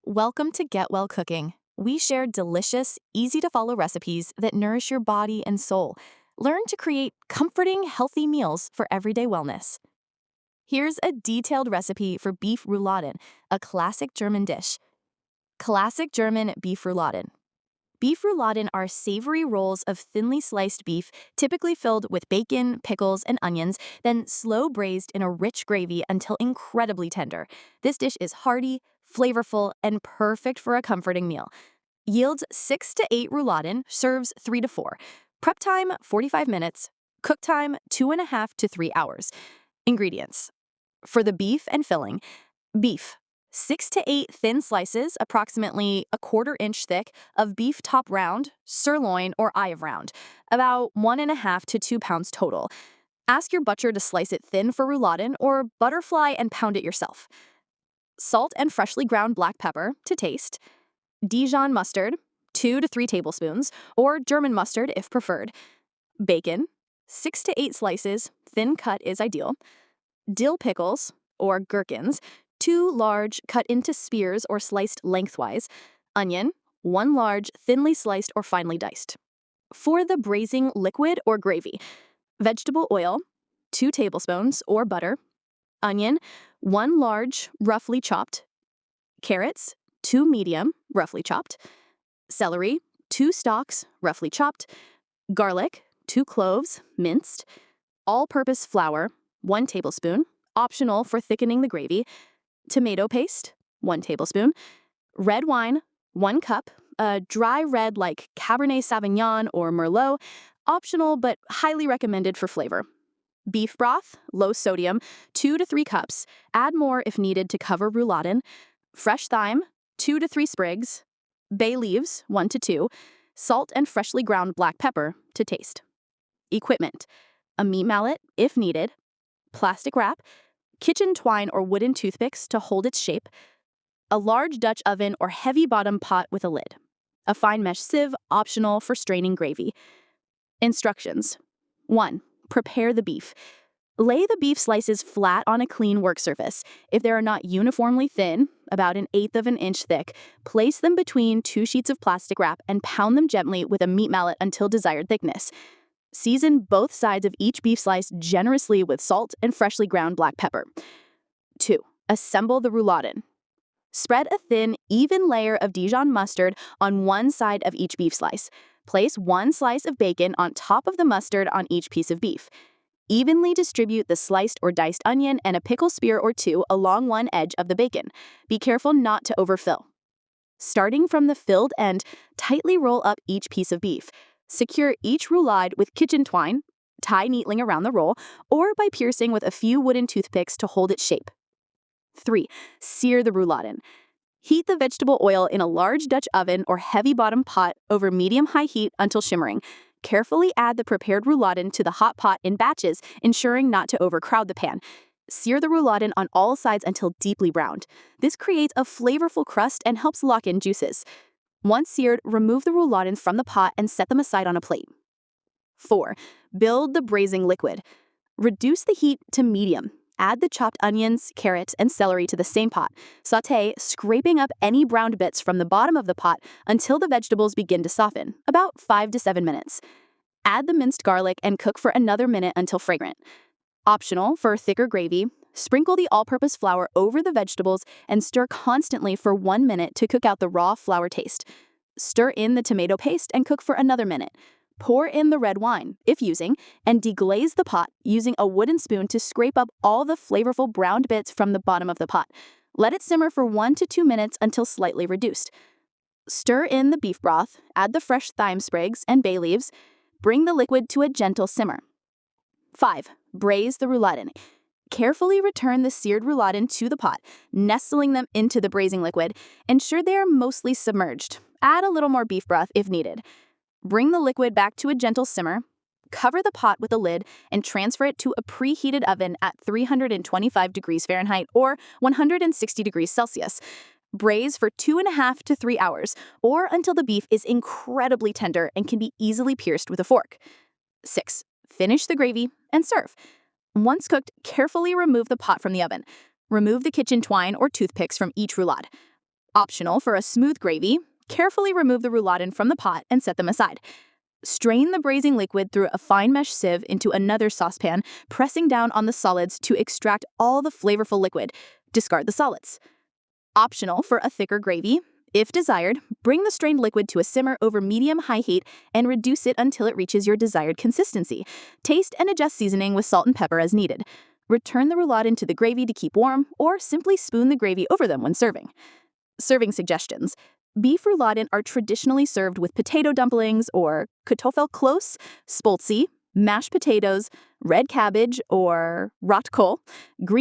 Welcome to Get Well Cooking. We share delicious, easy-to-follow recipes that nourish your body and soul. Learn to create comforting, healthy meals for everyday wellness. Here's a detailed recipe for beef rouladen, a classic German dish. Classic German beef rouladen. Beef rouladen are savory rolls of thinly sliced beef, typically filled with bacon, pickles, and onions, then slow-braised in a rich gravy until incredibly tender. This dish is hearty, flavorful, and perfect for a comforting meal. Yields 6 to 8 rouladen, serves 3 to 4. Prep time 45 minutes. Cook time 2.5 to 3 hours. Ingredients. For the beef and filling, beef. 6 to 8 thin slices, approximately a quarter-inch thick, of beef top round, sirloin, or eye of round, about 1.5 to 2 pounds total. Ask your butcher to slice it thin for rouladen or butterfly and pound it yourself. Salt and freshly ground black pepper to taste. Dijon mustard, 2 to 3 tablespoons, or German mustard if preferred. Bacon, 6 to 8 slices, thin cut is ideal. Dill pickles, or gherkins, 2 large, cut into spears or sliced lengthwise. Onion, 1 large, thinly sliced or finely diced. For the braising liquid or gravy, vegetable oil, 2 tablespoons, or butter. Onion, 1 large, roughly chopped. Carrots, 2 medium, roughly chopped. Celery, 2 stalks, roughly chopped. Garlic, 2 cloves, minced. All-purpose flour, 1 tablespoon, optional for thickening the gravy. Tomato paste, 1 tablespoon. Red wine, 1 cup. A dry red like Cabernet Sauvignon or Merlot, optional but highly recommended for flavor. Beef broth, low sodium, 2 to 3 cups. Add more if needed to cover rouladen. Fresh thyme, 2 to 3 sprigs. Bay leaves, 1 to 2. Salt and freshly ground black pepper to taste. Equipment: a meat mallet if needed. Plastic wrap. Kitchen twine or wooden toothpicks to hold its shape. A large Dutch oven or heavy bottom pot with a lid. A fine mesh sieve, optional for straining gravy. Instructions. 1. Prepare the beef. Lay the beef slices flat on a clean work surface. If they are not uniformly thin, about 1/8 of an inch thick, place them between 2 sheets of plastic wrap and pound them gently with a meat mallet until desired thickness. Season both sides of each beef slice generously with salt and freshly ground black pepper. 2. Assemble the rouladen. Spread a thin, even layer of Dijon mustard on one side of each beef slice. Place 1 slice of bacon on top of the mustard on each piece of beef. Evenly distribute the sliced or diced onion and a pickle spear or 2 along one edge of the bacon. Be careful not to overfill. Starting from the filled end, tightly roll up each piece of beef. Secure each roulade with kitchen twine, tie neatly around the roll, or by piercing with a few wooden toothpicks to hold its shape. 3. Sear the rouladen. Heat the vegetable oil in a large Dutch oven or heavy bottom pot over medium-high heat until shimmering. Carefully add the prepared rouladen to the hot pot in batches, ensuring not to overcrowd the pan. Sear the rouladen on all sides until deeply browned. This creates a flavorful crust and helps lock in juices. Once seared, remove the rouladen from the pot and set them aside on a plate. 4. Build the braising liquid. Reduce the heat to medium. Add the chopped onions, carrots, and celery to the same pot. Sauté, scraping up any browned bits from the bottom of the pot until the vegetables begin to soften, about 5 to 7 minutes. Add the minced garlic and cook for another minute until fragrant. Optional for thicker gravy, sprinkle the all-purpose flour over the vegetables and stir constantly for 1 minute to cook out the raw flour taste. Stir in the tomato paste and cook for another minute. Pour in the red wine, if using, and deglaze the pot using a wooden spoon to scrape up all the flavorful browned bits from the bottom of the pot. Let it simmer for 1 to 2 minutes until slightly reduced. Stir in the beef broth, add the fresh thyme sprigs and bay leaves. Bring the liquid to a gentle simmer. 5. Braise the rouladen. Carefully return the seared rouladen to the pot, nestling them into the braising liquid. Ensure they are mostly submerged. Add a little more beef broth if needed. Bring the liquid back to a gentle simmer. Cover the pot with a lid and transfer it to a preheated oven at 325 degrees Fahrenheit or 160 degrees Celsius. Braise for 2.5 to 3 hours, or until the beef is incredibly tender and can be easily pierced with a fork. 6. Finish the gravy and serve. Once cooked, carefully remove the pot from the oven. Remove the kitchen twine or toothpicks from each roulade. Optional for a smooth gravy, carefully remove the rouladen from the pot and set them aside. Strain the braising liquid through a fine mesh sieve into another saucepan, pressing down on the solids to extract all the flavorful liquid. Discard the solids. Optional for a thicker gravy. If desired, bring the strained liquid to a simmer over medium-high heat and reduce it until it reaches your desired consistency. Taste and adjust seasoning with salt and pepper as needed. Return the rouladen to the gravy to keep warm, or simply spoon the gravy over them when serving. Serving suggestions. Beef rouladen are traditionally served with potato dumplings or Kartoffelkloß, spolzi, mashed potatoes, red cabbage or rotkohl, green